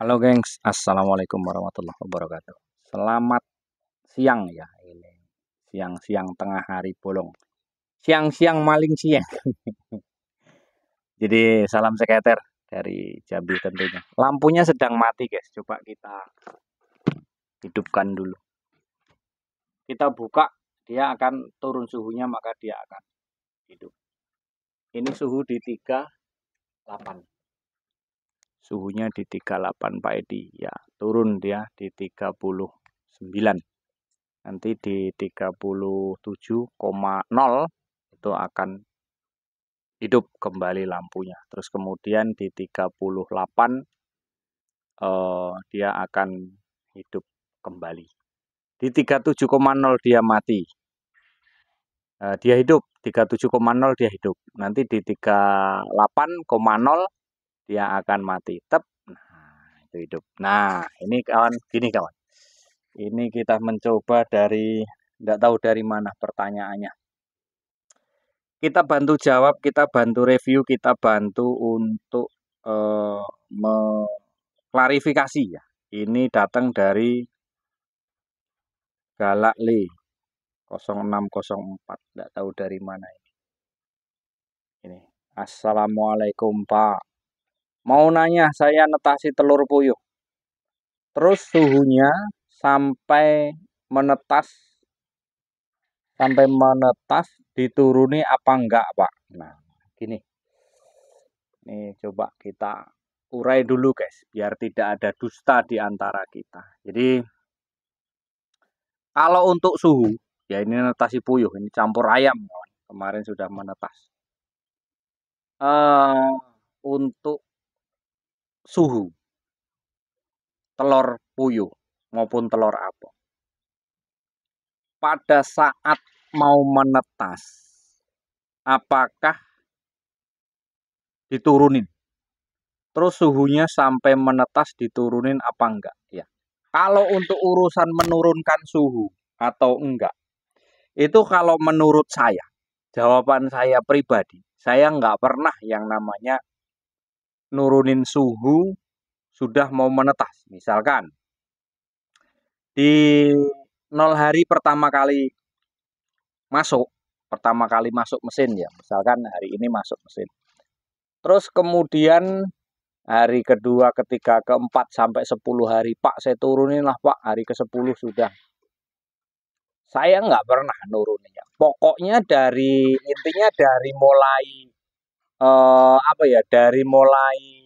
Halo gengs, Assalamualaikum warahmatullahi wabarakatuh. Selamat siang ya, ini siang-siang tengah hari bolong. Siang-siang maling siang. Jadi salam seketer dari Jambi tentunya. Lampunya sedang mati guys, coba kita hidupkan dulu. Kita buka, dia akan turun suhunya maka dia akan hidup. Ini suhu di 38. Suhunya di 38 Pak Edi. Ya, turun dia di 39. Nanti di 37,0 itu akan hidup kembali lampunya. Terus kemudian di 38 dia akan hidup kembali. Di 37,0 dia mati. Dia hidup, 37,0 dia hidup. Nanti di 38,0 dia akan mati. Tep. Nah, itu hidup. Nah, ini kawan, gini kawan. Ini kita mencoba dari enggak tahu dari mana pertanyaannya. Kita bantu jawab, kita bantu review, kita bantu untuk klarifikasi ya. Ini datang dari Galak Le 0604. Enggak tahu dari mana ini. Ini. Assalamualaikum Pak. Mau nanya, saya netasi telur puyuh. Terus suhunya sampai menetas dituruni apa enggak, Pak? Nah, gini. Nih coba kita urai dulu guys, biar tidak ada dusta di antara kita. Jadi kalau untuk suhu, ya ini netasi puyuh, ini campur ayam, kawan. Kemarin sudah menetas. Untuk suhu telur puyuh maupun telur apel, pada saat mau menetas, apakah diturunin? Terus suhunya sampai menetas diturunin apa enggak? Ya. Kalau untuk urusan menurunkan suhu atau enggak, itu kalau menurut saya, jawaban saya pribadi, saya enggak pernah yang namanya nurunin suhu sudah mau menetas. Misalkan di 0 hari pertama kali masuk mesin ya, misalkan hari ini masuk mesin. Terus kemudian hari kedua, ketiga, keempat, sampai 10 hari, Pak saya turunin lah Pak, hari ke-10 sudah. Saya nggak pernah nuruninnya. Pokoknya intinya dari mulai dari mulai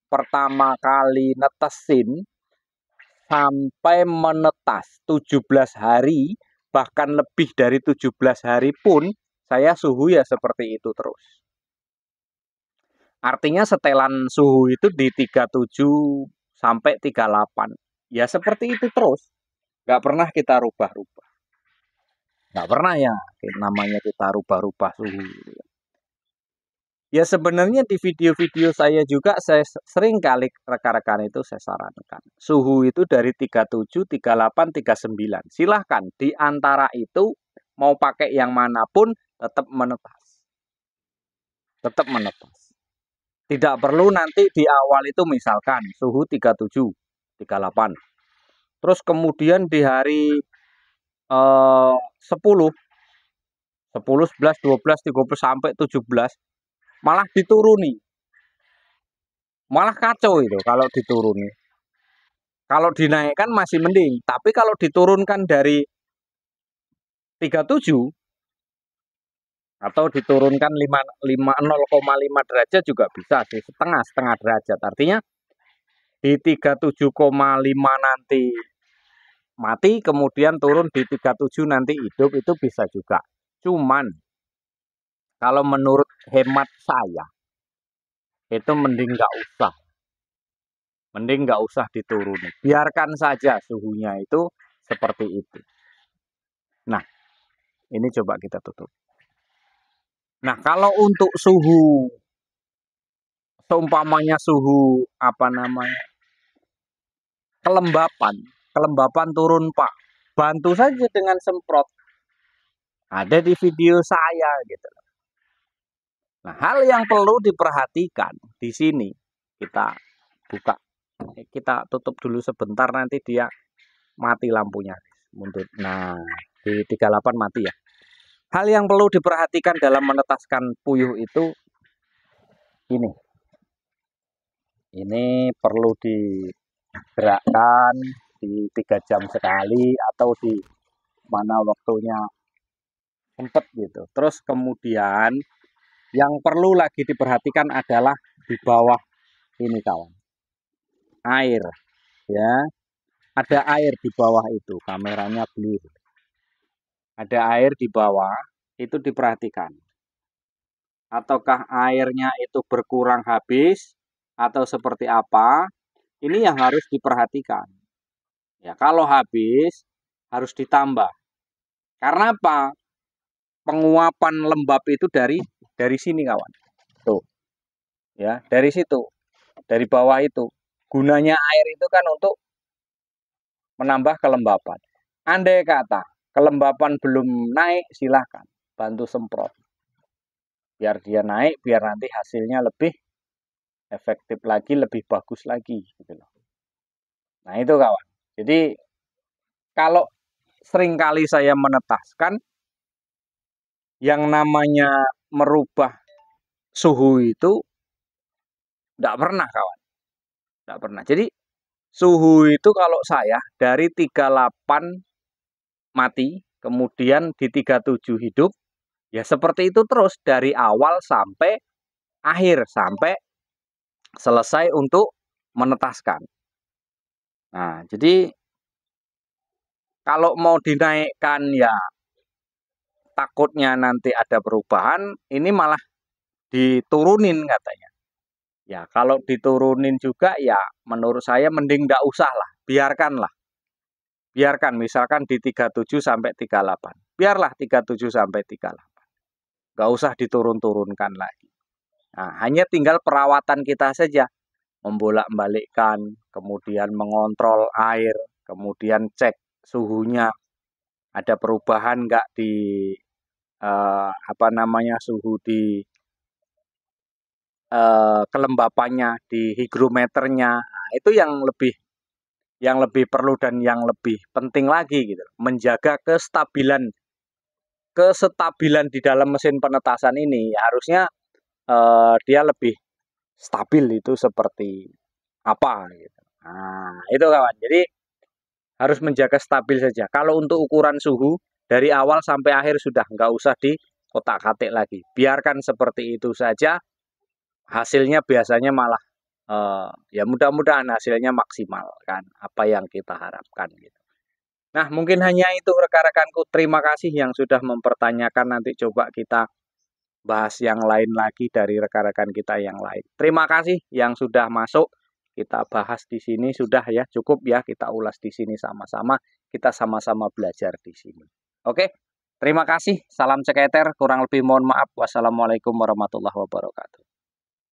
pertama kali netesin sampai menetas 17 hari, bahkan lebih dari 17 hari pun saya suhu ya seperti itu terus. Artinya setelan suhu itu di 37 sampai 38. Ya seperti itu terus. Nggak pernah kita rubah-rubah. Nggak pernah ya namanya kita rubah-rubah suhu. Ya sebenarnya di video-video saya juga saya sering kali rekan-rekan itu saya sarankan. Suhu itu dari 37, 38, 39. Silahkan di antara itu mau pakai yang manapun tetap menetas. Tetap menetas. Tidak perlu nanti di awal itu misalkan suhu 37, 38. Terus kemudian di hari 10, 11, 12, 13 sampai 17 malah dituruni. Malah kacau itu kalau dituruni. Kalau dinaikkan masih mending, tapi kalau diturunkan dari 37 atau diturunkan 0,5 derajat juga bisa sih, setengah derajat. Artinya di 37,5 nanti mati, kemudian turun di 37 nanti hidup, itu bisa juga. Cuman kalau menurut hemat saya itu mending nggak usah dituruni, biarkan saja suhunya itu seperti itu. Nah, ini coba kita tutup. Nah, kalau untuk suhu, seumpamanya suhu kelembapan turun Pak, bantu saja dengan semprot. Ada di video saya gitu. Nah, hal yang perlu diperhatikan di sini kita buka kita tutup dulu sebentar, nanti dia mati lampunya mundur. Nah, di 38 mati ya. Hal yang perlu diperhatikan dalam menetaskan puyuh itu ini. Ini perlu digerakkan di 3 jam sekali atau di mana waktunya sempet gitu. Terus kemudian yang perlu lagi diperhatikan adalah di bawah ini kawan. Air ya. Ada air di bawah itu, kameranya blur. Ada air di bawah, itu diperhatikan. Ataukah airnya itu berkurang habis atau seperti apa? Ini yang harus diperhatikan. Ya, kalau habis harus ditambah. Karena apa? Penguapan lembab itu dari sini kawan. Tuh. Ya, dari situ. Dari bawah itu. Gunanya air itu kan untuk menambah kelembapan. Andai kata kelembapan belum naik, silahkan bantu semprot. Biar dia naik, biar nanti hasilnya lebih efektif lagi, lebih bagus lagi. Gitu loh. Nah itu kawan. Jadi kalau seringkali saya menetaskan, yang namanya merubah suhu itu tidak pernah kawan. Tidak pernah. Jadi suhu itu kalau saya dari 38 mati, kemudian di 37 hidup, ya seperti itu terus dari awal sampai akhir, sampai selesai untuk menetaskan. Nah, jadi kalau mau dinaikkan ya takutnya nanti ada perubahan, ini malah diturunin katanya. Ya, kalau diturunin juga ya menurut saya mending nggak usah lah, biarkanlah. Biarkan misalkan di 37 sampai 38. Biarlah 37 sampai 38. Nggak usah diturun-turunkan lagi. Nah, hanya tinggal perawatan kita saja. Membolak-balikkan, kemudian mengontrol air, kemudian cek suhunya. Ada perubahan nggak di suhu di kelembapannya, di hygrometernya. Nah, itu yang lebih perlu dan yang lebih penting lagi gitu. Menjaga kestabilan di dalam mesin penetasan ini harusnya dia lebih stabil itu seperti apa gitu. Nah, itu kawan. Jadi harus menjaga stabil saja. Kalau untuk ukuran suhu dari awal sampai akhir sudah nggak usah di kotak-katik lagi. Biarkan seperti itu saja. Hasilnya biasanya malah ya mudah-mudahan hasilnya maksimal kan apa yang kita harapkan gitu. Nah, mungkin hanya itu rekan-rekanku. Terima kasih yang sudah mempertanyakan. Nanti coba kita bahas yang lain lagi dari rekan-rekan kita yang lain. Terima kasih yang sudah masuk. Kita bahas di sini sudah ya, cukup ya kita ulas di sini sama-sama. Kita sama-sama belajar di sini. Oke, terima kasih. Salam ceketer. Kurang lebih mohon maaf. Wassalamualaikum warahmatullahi wabarakatuh.